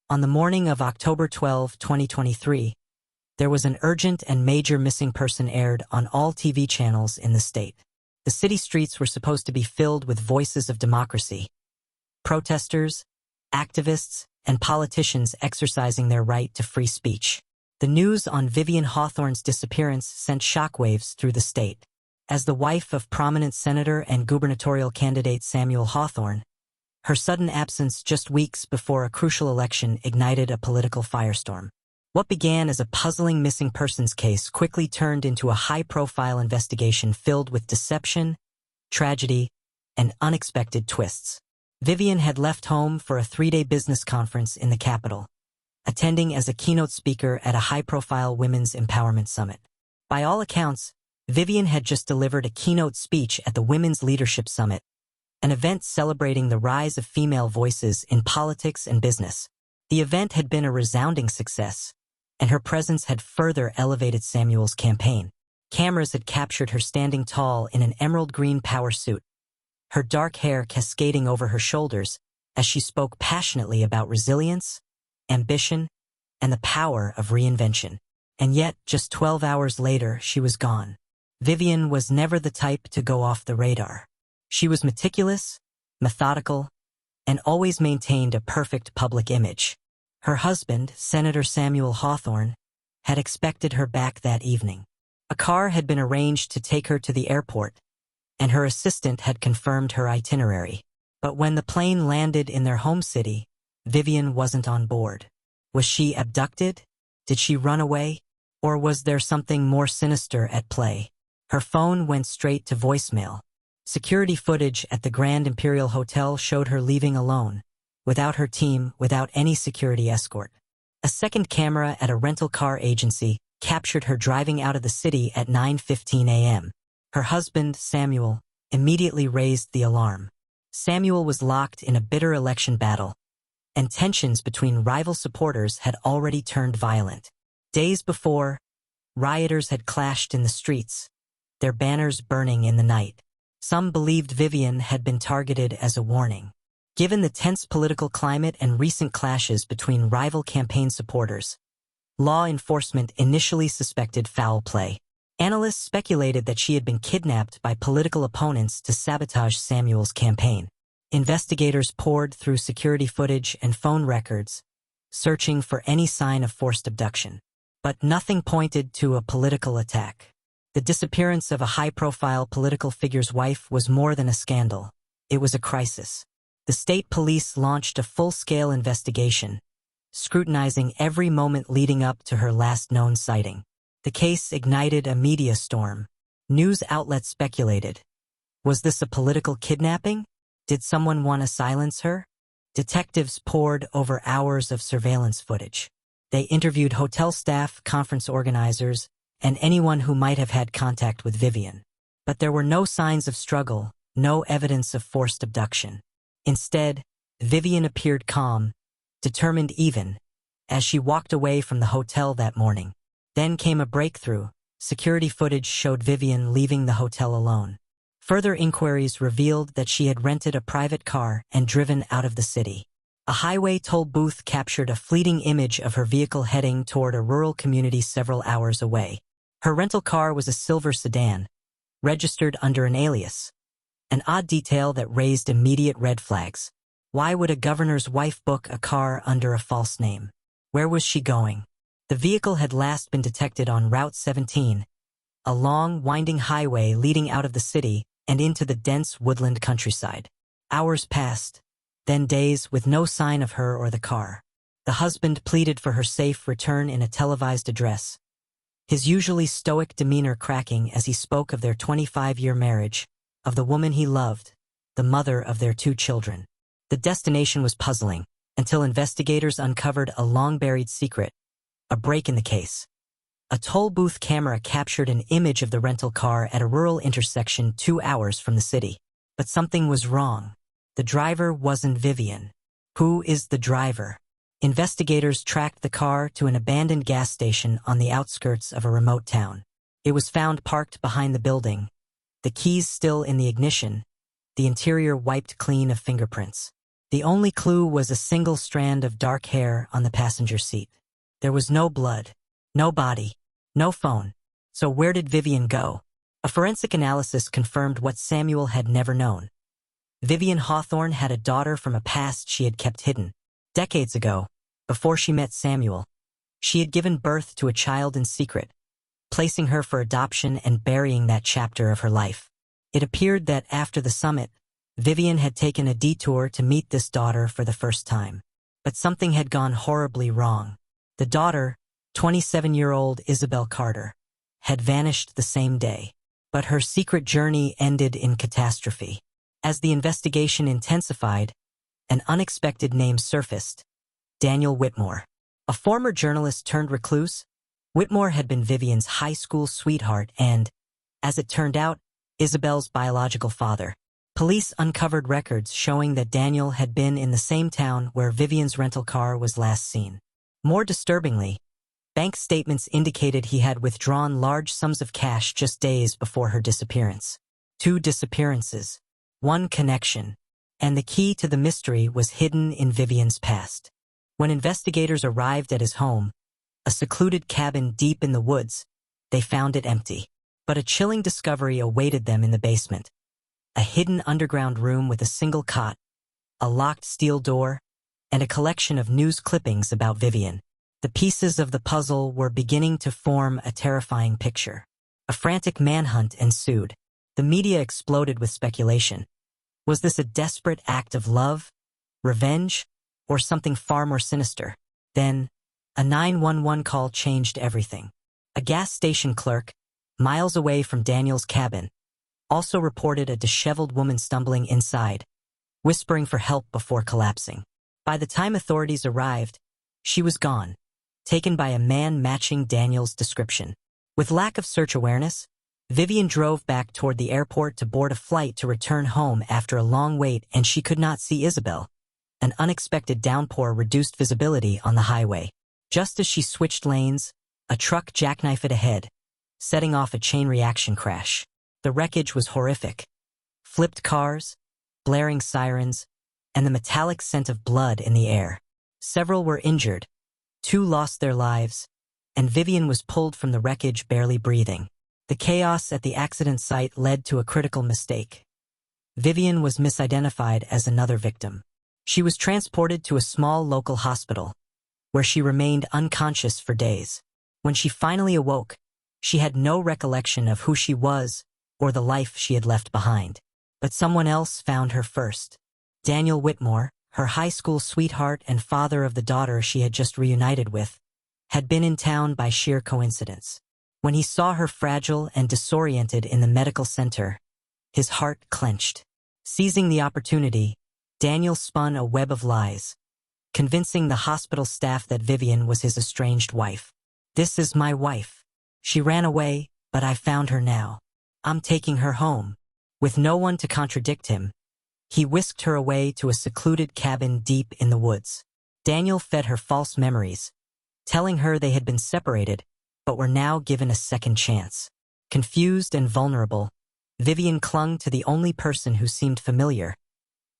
On the morning of October 12, 2023, there was an urgent and major missing person aired on all TV channels in the state. The city streets were supposed to be filled with voices of democracy, protesters, activists, and politicians exercising their right to free speech. The news on Vivian Hawthorne's disappearance sent shockwaves through the state. As the wife of prominent senator and gubernatorial candidate Samuel Hawthorne, her sudden absence just weeks before a crucial election ignited a political firestorm. What began as a puzzling missing persons case quickly turned into a high-profile investigation filled with deception, tragedy, and unexpected twists. Vivian had left home for a 3-day business conference in the capital, attending as a keynote speaker at a high-profile women's empowerment summit. By all accounts, Vivian had just delivered a keynote speech at the Women's Leadership Summit, an event celebrating the rise of female voices in politics and business. The event had been a resounding success, and her presence had further elevated Samuel's campaign. Cameras had captured her standing tall in an emerald green power suit, her dark hair cascading over her shoulders as she spoke passionately about resilience, ambition, and the power of reinvention. And yet, just 12 hours later, she was gone. Vivian was never the type to go off the radar. She was meticulous, methodical, and always maintained a perfect public image. Her husband, Senator Samuel Hawthorne, had expected her back that evening. A car had been arranged to take her to the airport, and her assistant had confirmed her itinerary. But when the plane landed in their home city, Vivian wasn't on board. Was she abducted? Did she run away? Or was there something more sinister at play? Her phone went straight to voicemail. Security footage at the Grand Imperial Hotel showed her leaving alone, without her team, without any security escort. A second camera at a rental car agency captured her driving out of the city at 9:15 a.m. Her husband, Samuel, immediately raised the alarm. Samuel was locked in a bitter election battle, and tensions between rival supporters had already turned violent. Days before, rioters had clashed in the streets, their banners burning in the night. Some believed Vivian had been targeted as a warning. Given the tense political climate and recent clashes between rival campaign supporters, law enforcement initially suspected foul play. Analysts speculated that she had been kidnapped by political opponents to sabotage Samuel's campaign. Investigators pored through security footage and phone records, searching for any sign of forced abduction. But nothing pointed to a political attack. The disappearance of a high-profile political figure's wife was more than a scandal. It was a crisis. The state police launched a full-scale investigation, scrutinizing every moment leading up to her last known sighting. The case ignited a media storm. News outlets speculated. Was this a political kidnapping? Did someone want to silence her? Detectives pored over hours of surveillance footage. They interviewed hotel staff, conference organizers, and anyone who might have had contact with Vivian. But there were no signs of struggle, no evidence of forced abduction. Instead, Vivian appeared calm, determined even, as she walked away from the hotel that morning. Then came a breakthrough. Security footage showed Vivian leaving the hotel alone. Further inquiries revealed that she had rented a private car and driven out of the city. A highway toll booth captured a fleeting image of her vehicle heading toward a rural community several hours away. Her rental car was a silver sedan, registered under an alias, an odd detail that raised immediate red flags. Why would a governor's wife book a car under a false name? Where was she going? The vehicle had last been detected on Route 17, a long, winding highway leading out of the city and into the dense woodland countryside. Hours passed, then days with no sign of her or the car. The husband pleaded for her safe return in a televised address, his usually stoic demeanor cracking as he spoke of their 25-year marriage, of the woman he loved, the mother of their 2 children. The destination was puzzling, until investigators uncovered a long-buried secret, a break in the case. A toll booth camera captured an image of the rental car at a rural intersection 2 hours from the city. But something was wrong. The driver wasn't Vivian. Who is the driver? Investigators tracked the car to an abandoned gas station on the outskirts of a remote town. It was found parked behind the building, the keys still in the ignition, the interior wiped clean of fingerprints. The only clue was a single strand of dark hair on the passenger seat. There was no blood, no body, no phone. So where did Vivian go? A forensic analysis confirmed what Samuel had never known. Vivian Hawthorne had a daughter from a past she had kept hidden. Decades ago, before she met Samuel, she had given birth to a child in secret, placing her for adoption and burying that chapter of her life. It appeared that after the summit, Vivian had taken a detour to meet this daughter for the first time. But something had gone horribly wrong. The daughter, 27-year-old Isabel Carter, had vanished the same day. But her secret journey ended in catastrophe. As the investigation intensified, an unexpected name surfaced: Daniel Whitmore. A former journalist turned recluse, Whitmore had been Vivian's high school sweetheart and, as it turned out, Isabel's biological father. Police uncovered records showing that Daniel had been in the same town where Vivian's rental car was last seen. More disturbingly, bank statements indicated he had withdrawn large sums of cash just days before her disappearance. 2 disappearances, 1 connection, and the key to the mystery was hidden in Vivian's past. When investigators arrived at his home, a secluded cabin deep in the woods, they found it empty. But a chilling discovery awaited them in the basement. A hidden underground room with a single cot, a locked steel door, and a collection of news clippings about Vivian. The pieces of the puzzle were beginning to form a terrifying picture. A frantic manhunt ensued. The media exploded with speculation. Was this a desperate act of love, revenge, or something far more sinister? Then, a 911 call changed everything. A gas station clerk, miles away from Daniel's cabin, also reported a disheveled woman stumbling inside, whispering for help before collapsing. By the time authorities arrived, she was gone, taken by a man matching Daniel's description. With lack of search awareness, Vivian drove back toward the airport to board a flight to return home after a long wait, and she could not see Isabel. An unexpected downpour reduced visibility on the highway. Just as she switched lanes, a truck jackknifed ahead, setting off a chain reaction crash. The wreckage was horrific. Flipped cars, blaring sirens, and the metallic scent of blood in the air. Several were injured, 2 lost their lives, and Vivian was pulled from the wreckage barely breathing. The chaos at the accident site led to a critical mistake. Vivian was misidentified as another victim. She was transported to a small local hospital, where she remained unconscious for days. When she finally awoke, she had no recollection of who she was or the life she had left behind. But someone else found her first. Daniel Whitmore, her high school sweetheart and father of the daughter she had just reunited with, had been in town by sheer coincidence. When he saw her fragile and disoriented in the medical center, his heart clenched. Seizing the opportunity, Daniel spun a web of lies, convincing the hospital staff that Vivian was his estranged wife. "This is my wife. She ran away, but I found her now. I'm taking her home." With no one to contradict him, he whisked her away to a secluded cabin deep in the woods. Daniel fed her false memories, telling her they had been separated, but were now given a second chance. Confused and vulnerable, Vivian clung to the only person who seemed familiar,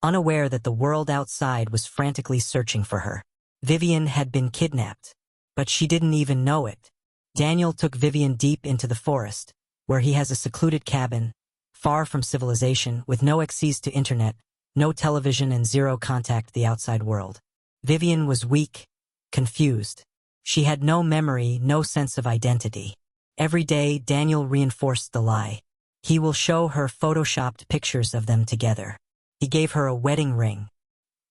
unaware that the world outside was frantically searching for her. Vivian had been kidnapped, but she didn't even know it. Daniel took Vivian deep into the forest, where he has a secluded cabin, far from civilization, with no access to internet, no television, and zero contact with the outside world. Vivian was weak, confused. She had no memory, no sense of identity. Every day, Daniel reinforced the lie. He will show her photoshopped pictures of them together. He gave her a wedding ring.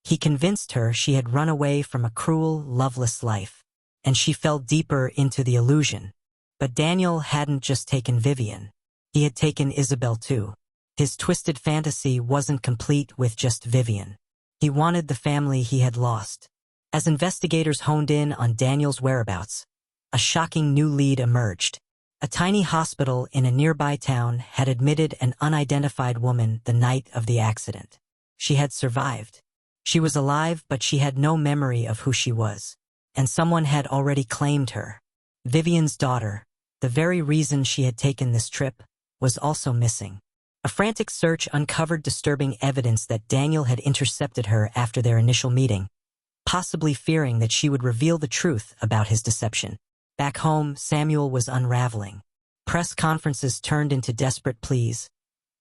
He convinced her she had run away from a cruel, loveless life, and she fell deeper into the illusion. But Daniel hadn't just taken Vivian. He had taken Isabel too. His twisted fantasy wasn't complete with just Vivian. He wanted the family he had lost. As investigators honed in on Daniel's whereabouts, a shocking new lead emerged. A tiny hospital in a nearby town had admitted an unidentified woman the night of the accident. She had survived. She was alive, but she had no memory of who she was. And someone had already claimed her. Vivian's daughter, the very reason she had taken this trip, was also missing. A frantic search uncovered disturbing evidence that Daniel had intercepted her after their initial meeting, possibly fearing that she would reveal the truth about his deception. Back home, Samuel was unraveling. Press conferences turned into desperate pleas,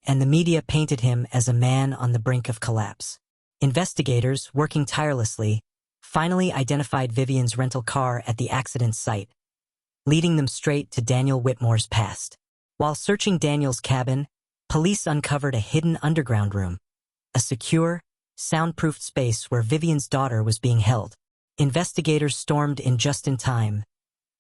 and the media painted him as a man on the brink of collapse. Investigators, working tirelessly, finally identified Vivian's rental car at the accident site, leading them straight to Daniel Whitmore's past. While searching Daniel's cabin, police uncovered a hidden underground room, a secure, soundproofed space where Vivian's daughter was being held. Investigators stormed in just in time,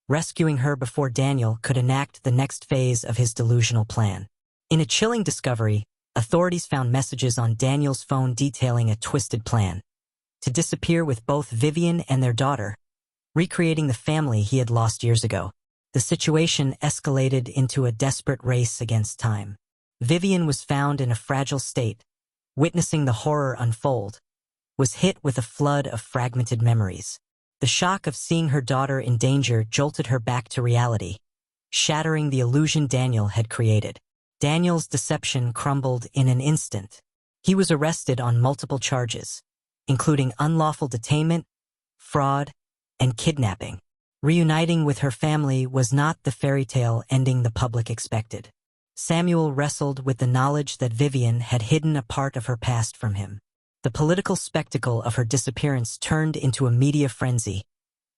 rescuing her before Daniel could enact the next phase of his delusional plan. In a chilling discovery, authorities found messages on Daniel's phone detailing a twisted plan to disappear with both Vivian and their daughter, recreating the family he had lost years ago. The situation escalated into a desperate race against time. Vivian was found in a fragile state, witnessing the horror unfold, was hit with a flood of fragmented memories. The shock of seeing her daughter in danger jolted her back to reality, shattering the illusion Daniel had created. Daniel's deception crumbled in an instant. He was arrested on multiple charges, including unlawful detainment, fraud, and kidnapping. Reuniting with her family was not the fairy tale ending the public expected. Samuel wrestled with the knowledge that Vivian had hidden a part of her past from him. The political spectacle of her disappearance turned into a media frenzy,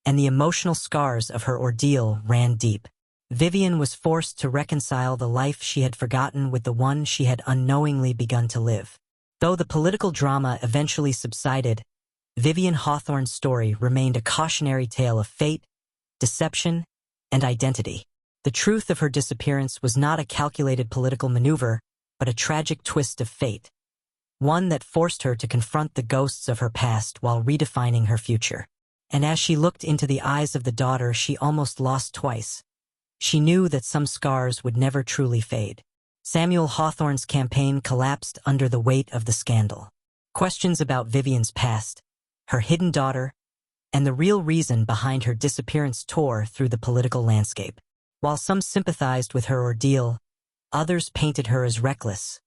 and the emotional scars of her ordeal ran deep. Vivian was forced to reconcile the life she had forgotten with the one she had unknowingly begun to live. Though the political drama eventually subsided, Vivian Hawthorne's story remained a cautionary tale of fate, deception, and identity. The truth of her disappearance was not a calculated political maneuver, but a tragic twist of fate, one that forced her to confront the ghosts of her past while redefining her future. And as she looked into the eyes of the daughter she almost lost twice, she knew that some scars would never truly fade. Samuel Hawthorne's campaign collapsed under the weight of the scandal. Questions about Vivian's past, her hidden daughter, and the real reason behind her disappearance tore through the political landscape. While some sympathized with her ordeal, others painted her as reckless,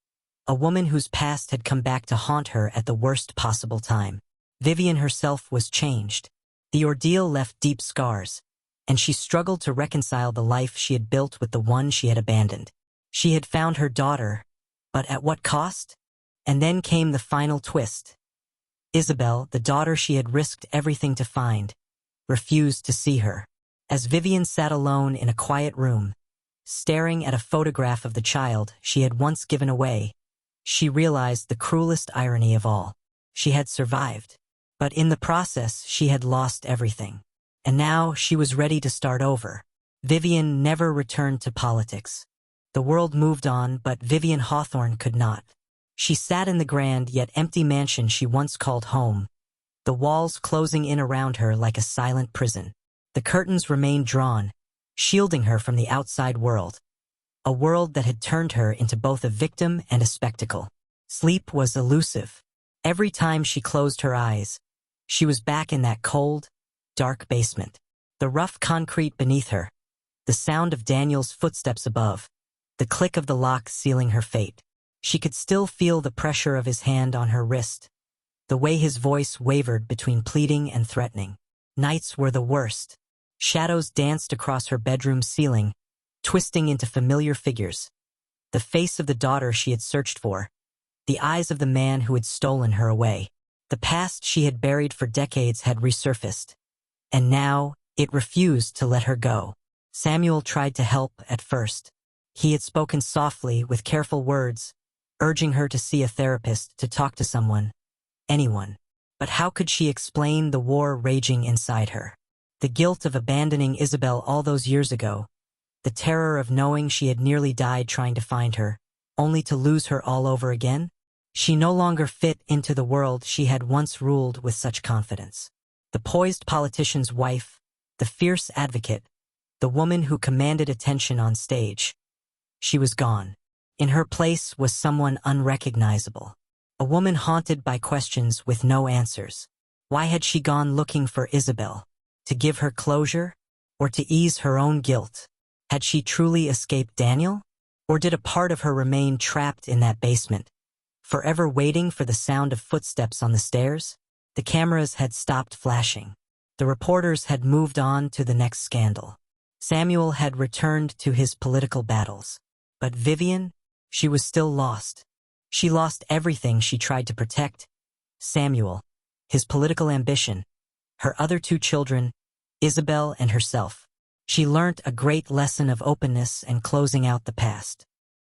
a woman whose past had come back to haunt her at the worst possible time. Vivian herself was changed. The ordeal left deep scars, and she struggled to reconcile the life she had built with the one she had abandoned. She had found her daughter, but at what cost? And then came the final twist. Isabel, the daughter she had risked everything to find, refused to see her. As Vivian sat alone in a quiet room, staring at a photograph of the child she had once given away, she realized the cruelest irony of all. She had survived, but in the process she had lost everything. And now she was ready to start over. Vivian never returned to politics. The world moved on, but Vivian Hawthorne could not. She sat in the grand yet empty mansion she once called home, the walls closing in around her like a silent prison. The curtains remained drawn, shielding her from the outside world, a world that had turned her into both a victim and a spectacle. Sleep was elusive. Every time she closed her eyes, she was back in that cold, dark basement. The rough concrete beneath her, the sound of Daniel's footsteps above, the click of the lock sealing her fate. She could still feel the pressure of his hand on her wrist, the way his voice wavered between pleading and threatening. Nights were the worst. Shadows danced across her bedroom ceiling, twisting into familiar figures. The face of the daughter she had searched for, the eyes of the man who had stolen her away. The past she had buried for decades had resurfaced, and now it refused to let her go. Samuel tried to help at first. He had spoken softly with careful words, urging her to see a therapist, to talk to someone, anyone. But how could she explain the war raging inside her? The guilt of abandoning Isabel all those years ago, the terror of knowing she had nearly died trying to find her, only to lose her all over again? She no longer fit into the world she had once ruled with such confidence. The poised politician's wife, the fierce advocate, the woman who commanded attention on stage. She was gone. In her place was someone unrecognizable, a woman haunted by questions with no answers. Why had she gone looking for Isabel? To give her closure, or to ease her own guilt? Had she truly escaped Daniel? Or did a part of her remain trapped in that basement, forever waiting for the sound of footsteps on the stairs? The cameras had stopped flashing. The reporters had moved on to the next scandal. Samuel had returned to his political battles. But Vivian, she was still lost. She lost everything she tried to protect: Samuel, his political ambition, her other two children, Isabel and herself. She learnt a great lesson of openness and closing out the past.